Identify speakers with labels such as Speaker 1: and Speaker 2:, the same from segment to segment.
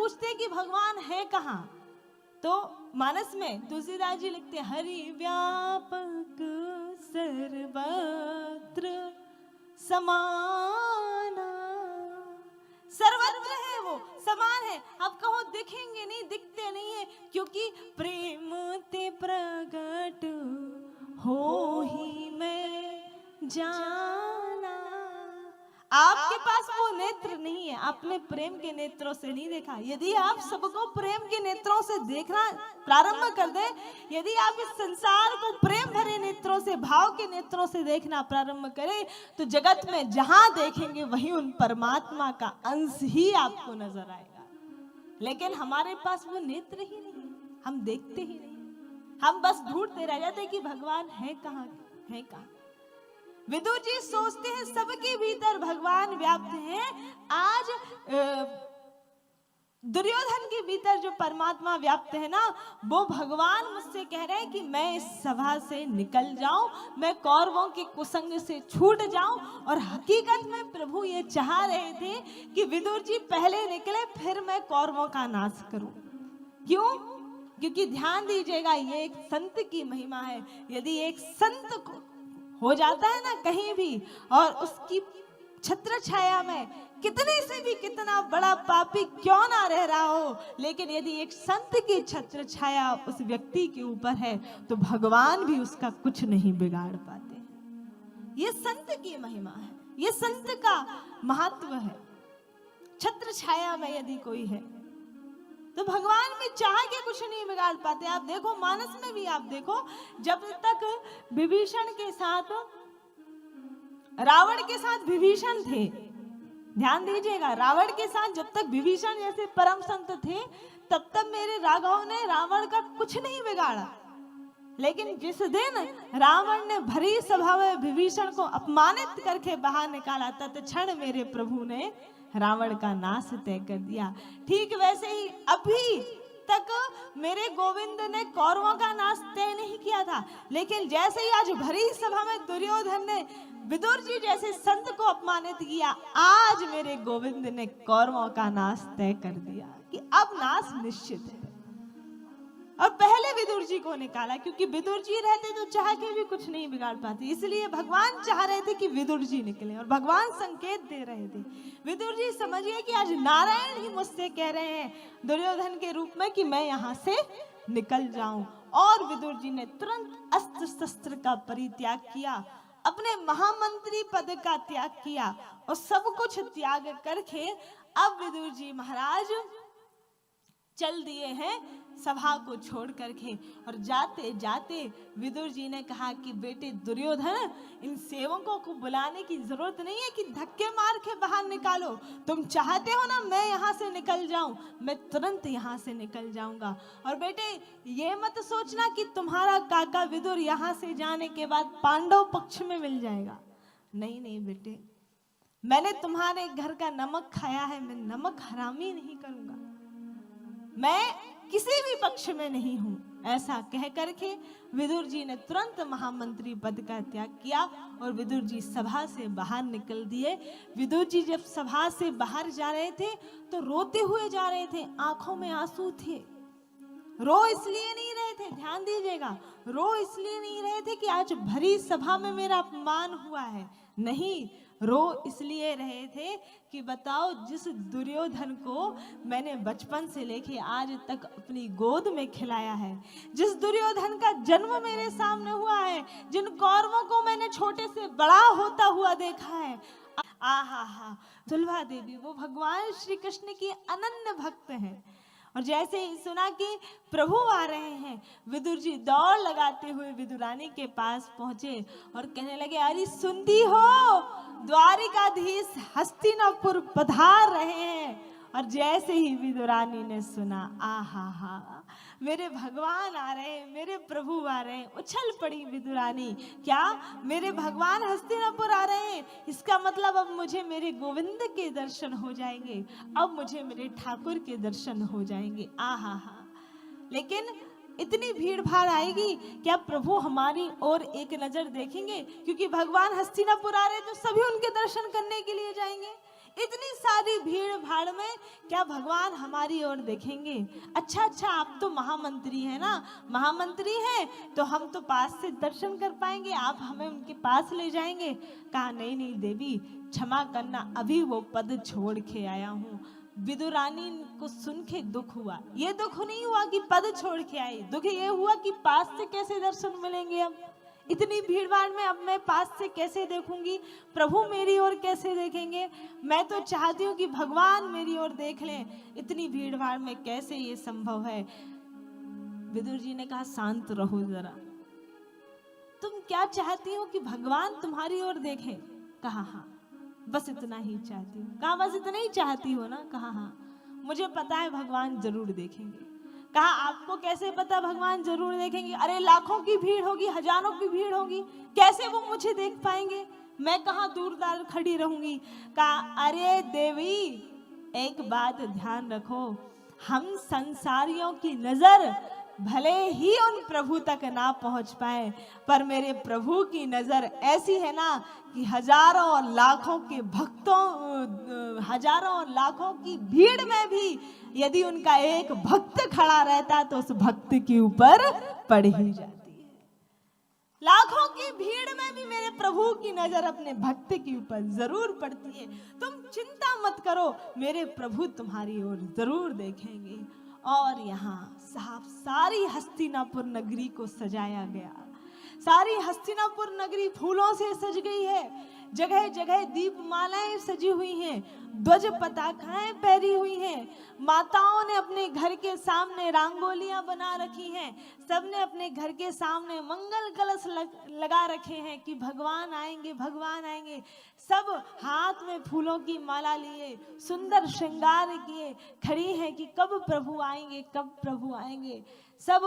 Speaker 1: पूछते कि भगवान है कहाँ, तो मानस में तुलसीदास जी लिखते हरि व्यापक सर्वत्र समाना, सर्वत्र है वो, समान है। आप कहो दिखेंगे नहीं, दिखते नहीं है, क्योंकि प्रेम ते प्रगट हो ही मैं जाना। आपके पास वो नेत्र नहीं है, आपने प्रेम के नेत्रों से नहीं देखा। यदि आप सबको प्रेम के नेत्रों से देखना प्रारंभ कर दे, यदि आप इस संसार को प्रेम भरे नेत्रों से, भाव के नेत्रों से देखना प्रारंभ करें, तो जगत में जहां देखेंगे वहीं उन परमात्मा का अंश ही आपको नजर आएगा। लेकिन हमारे पास वो नेत्र ही नहीं, हम देखते ही नहीं, हम बस ढूंढते रह जाते कि भगवान है कहाँ, है कहाँ। विदुर जी सोचते हैं सबके भीतर भगवान व्याप्त हैं। आज दुर्योधन के भीतर जो परमात्मा व्याप्त है ना, वो भगवान मुझसे कह रहे हैं कि मैं इस सभा से निकल जाऊं, मैं कौरवों के कुसंग से छूट जाऊं। और हकीकत में प्रभु ये चाह रहे थे कि विदुर जी पहले निकले, फिर मैं कौरवों का नाश करूं। क्यों? क्योंकि ध्यान दीजिएगा, ये एक संत की महिमा है। यदि एक संत को हो जाता है ना कहीं भी, और उसकी छत्र छाया में कितने से भी कितना बड़ा पापी क्यों ना रह रहा हो, लेकिन यदि एक संत की छत्र छाया उस व्यक्ति के ऊपर है, तो भगवान भी उसका कुछ नहीं बिगाड़ पाते। ये संत की महिमा है, ये संत का महत्व है। छत्र छाया में यदि कोई है तो भगवान भी चाह के कुछ नहीं बिगाड़ पाते। आप देखो मानस में भी, आप देखो जब तक विभीषण के साथ, रावण के साथ विभीषण थे, ध्यान दीजिएगा, रावण के साथ जब तक विभीषण जैसे परम संत थे, तब तक मेरे राघव ने रावण का कुछ नहीं बिगाड़ा। लेकिन जिस दिन रावण ने भरी सभा में विभीषण को अपमानित करके बाहर निकाला, तत्क्षण मेरे प्रभु ने रावण का नाश तय कर दिया। ठीक वैसे ही अभी तक मेरे गोविंद ने कौरवों का नाश तय नहीं किया था, लेकिन जैसे ही आज भरी सभा में दुर्योधन ने विदुर जी जैसे संत को अपमानित किया, आज मेरे गोविंद ने कौरवों का नाश तय कर दिया कि अब नाश निश्चित है। और पहले विदुर जी को निकाला, क्योंकि विदुर जी रहते तो चाह के भी कुछ नहीं बिगाड़ पाते। इसलिए भगवान चाह रहे थे कि विदुर जी निकले, और भगवान संकेत दे रहे थे। विदुर जी समझिए कि आज नारायण ही मुझसे कह रहे हैं दुर्योधन के रूप में कि मैं यहाँ से निकल जाऊं। और विदुर जी ने तुरंत अस्त्र शस्त्र का परित्याग किया, अपने महामंत्री पद का त्याग किया, और सब कुछ त्याग करके अब विदुर जी महाराज चल दिए हैं सभा को छोड़ करके। और जाते जाते विदुर जी ने कहा कि बेटे दुर्योधन, इन सेवकों को बुलाने की जरूरत नहीं है कि धक्के मार के बाहर निकालो। तुम चाहते हो ना मैं यहाँ से निकल जाऊं, मैं तुरंत यहाँ से निकल जाऊंगा। और बेटे ये मत सोचना कि तुम्हारा काका विदुर यहाँ से जाने के बाद पांडव पक्ष में मिल जाएगा। नहीं नहीं बेटे, मैंने तुम्हारे घर का नमक खाया है, मैं नमक हरामी नहीं करूंगा, मैं किसी भी पक्ष में नहीं हूं। ऐसा कह करके विदुर जी ने तुरंत महामंत्री पद का त्याग किया और विदुर जी सभा से बाहर निकल दिए। विदुर जी जब सभा से बाहर जा रहे थे तो रोते हुए जा रहे थे, आंखों में आंसू थे। रो इसलिए नहीं रहे थे, ध्यान दीजिएगा, रो इसलिए नहीं रहे थे कि आज भरी सभा में मेरा अपमान हुआ है, नहीं, रो इसलिए रहे थे कि बताओ जिस दुर्योधन को मैंने बचपन से लेके आज तक अपनी गोद में खिलाया है, जिस दुर्योधन का जन्म मेरे सामने हुआ है, जिन कौरवों को मैंने छोटे से बड़ा होता हुआ देखा है, आहा हा, सुलभा देवी वो भगवान श्री कृष्ण की अनन्य भक्त हैं। और जैसे ही सुना कि प्रभु आ रहे हैं, विदुर जी दौड़ लगाते हुए विदुरानी के पास पहुंचे और कहने लगे, अरे सुनती हो, द्वारिकाधीश हस्तिनापुर पधार रहे हैं। और जैसे ही विदुरानी ने सुना, आहा हा, मेरे भगवान आ रहे हैं, मेरे प्रभु आ रहे हैं, उछल पड़ी विदुरानी, क्या मेरे भगवान हस्तिनापुर आ रहे हैं, इसका मतलब अब मुझे मेरे गोविंद के दर्शन हो जाएंगे, अब मुझे मेरे ठाकुर के दर्शन हो जाएंगे, आहा हा। लेकिन इतनी भीड़ भाड़ आएगी, क्या प्रभु हमारी ओर एक नजर देखेंगे? क्योंकि भगवान हस्तिनापुर आ रहे तो सभी उनके दर्शन करने के लिए जाएंगे। इतनी सारी भीड़ भाड़ में क्या भगवान हमारी ओर देखेंगे? अच्छा आप तो महामंत्री हैं ना, महामंत्री हैं तो हम तो पास से दर्शन कर पाएंगे, आप हमें उनके पास ले जाएंगे। कहा नहीं देवी क्षमा करना, अभी वो पद छोड़ के आया हूँ। विदुरानी को सुन के दुख हुआ। ये दुख नहीं हुआ कि पद छोड़ के आई, दुख ये हुआ कि पास से कैसे दर्शन मिलेंगे। अब इतनी भीड़ भाड़ में अब मैं पास से कैसे देखूंगी, प्रभु मेरी ओर कैसे देखेंगे? मैं तो चाहती हूँ कि भगवान मेरी ओर देख लें, इतनी भीड़ भाड़ में कैसे ये संभव है? विदुर जी ने कहा शांत रहो जरा, तुम क्या चाहती हो कि भगवान तुम्हारी ओर देखें? कहा हाँ बस इतना ही चाहती हूँ। कहा बस इतना ही चाहती हो ना? कहा हाँ मुझे पता है भगवान जरूर देखेंगे। कहा आपको कैसे पता भगवान जरूर देखेंगे? अरे लाखों की भीड़ होगी, हजारों की भीड़ होगी, कैसे वो मुझे देख पाएंगे? मैं कहाँ दूर दार खड़ी रहूंगी। कहा अरे देवी एक बात ध्यान रखो, हम संसारियों की नजर भले ही उन प्रभु तक ना पहुंच पाए, पर मेरे प्रभु की नजर ऐसी है ना कि हजारों और लाखों के भक्तों, हजारों और लाखों की भीड़ में भी यदि उनका एक भक्त खड़ा रहता तो उस भक्त के ऊपर पड़ ही जाती है। लाखों की भीड़ में भी मेरे प्रभु की नजर अपने भक्त के ऊपर जरूर पड़ती है। तुम चिंता मत करो, मेरे प्रभु तुम्हारी ओर जरूर देखेंगे। और यहाँ साहब सारी हस्तिनापुर नगरी को सजाया गया। सारी हस्तिनापुर नगरी फूलों से सज गई है, जगह जगह दीपमालाएं सजी हुई हैं, ध्वज पताकाएं पहरी हुई हैं, माताओं ने अपने घर के सामने रंगोलियां बना रखी हैं, सबने अपने घर के सामने मंगल कलश लगा रखे हैं कि भगवान आएंगे भगवान आएंगे। सब हाथ में फूलों की माला लिए सुंदर श्रृंगार किए खड़ी हैं कि कब प्रभु आएंगे कब प्रभु आएंगे। सब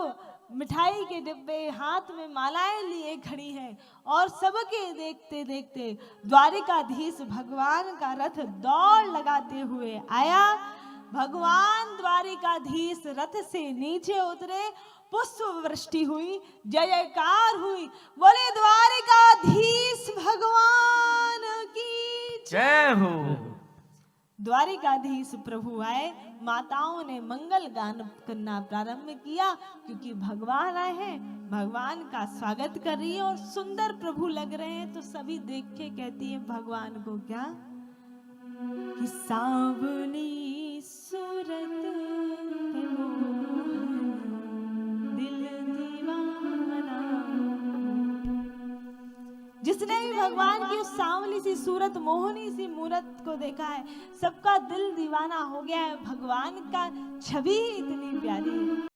Speaker 1: मिठाई के डिब्बे हाथ में मालाएं लिए खड़ी हैं और सबके देखते देखते द्वारिकाधीश भगवान का रथ दौड़ लगाते हुए आया। भगवान द्वारिकाधीश रथ से नीचे उतरे, पुष्प वृष्टि हुई, जय जयकार हुई, बोले द्वारिकाधीश भगवान की
Speaker 2: जय हो।
Speaker 1: द्वारिकाधीश प्रभु आए, माताओं ने मंगल गान करना प्रारंभ किया क्योंकि भगवान आए हैं, भगवान का स्वागत कर रही है और सुंदर प्रभु लग रहे हैं। तो सभी देख के कहती है भगवान को क्या कि सांवली सूरत पे मोहन दिल दीवाना। जिसने भी भगवान की उस सांवली सी सूरत, मोहनी सी मूरत को देखा है, सबका दिल दीवाना हो गया है। भगवान का छवि ही इतनी प्यारी है।